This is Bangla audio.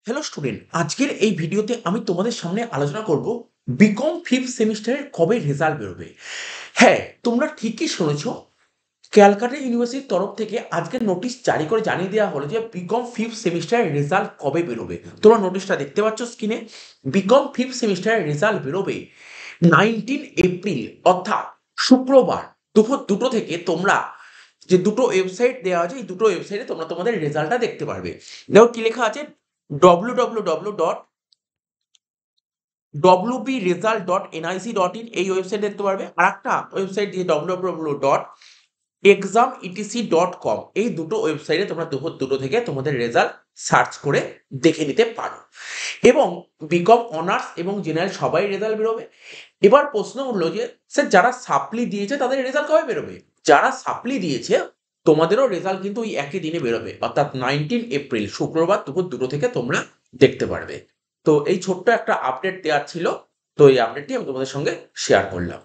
হ্যালো স্টুডেন্ট, আজকের এই ভিডিওতে আমি তোমাদের সামনে আলোচনা করব বিকম ফিফথ সেমিস্টারের কবে রেজাল্ট বেরোবে। হ্যাঁ, তোমরা ঠিকই শুনেছ। ক্যালকাটা ইউনিভার্সিটির তরফ থেকে আজকে নোটিশ জারি করে জানিয়ে দেওয়া হলো যে বিকম ফিফথ সেমিস্টারের রেজাল্ট কবে বেরোবে। তোমরা নোটিশটা দেখতে পাচ্ছ স্ক্রিনে। বিকম ফিফথ সেমিস্টারের রেজাল্ট বেরোবে 19 এপ্রিল, অর্থাৎ শুক্রবার দুপুর 2টো থেকে। তোমরা যে দুটো ওয়েবসাইট দেওয়া আছে, এই দুটো ওয়েবসাইটে তোমরা তোমাদের রেজাল্টটা দেখতে পারবে। দেখো কি লেখা আছে, www.wbresult.nic.in এই ওয়েবসাইট দেখতে পারবে। আর একটা ওয়েবসাইট দিয়ে www.exametc.com, এই দুটো ওয়েবসাইটে তোমরা দুপুর 2টো থেকে তোমাদের রেজাল্ট সার্চ করে দেখে নিতে পারো। এবং বিকম অনার্স এবং জেনারেল সবাই রেজাল্ট বেরোবে। এবার প্রশ্ন উঠলো যে স্যার, যারা সাপ্লি দিয়েছে তাদের রেজাল্ট কবে বেরোবে? যারা সাপ্লি দিয়েছে তোমাদেরও রেজাল্ট কিন্তু ওই একই দিনে বেরোবে, অর্থাৎ 19 এপ্রিল শুক্রবার দুপুর 2টো থেকে তোমরা দেখতে পারবে। তো এই ছোট্ট একটা আপডেট দেওয়ার ছিল, তো এই আপডেটটি আমি তোমাদের সঙ্গে শেয়ার করলাম।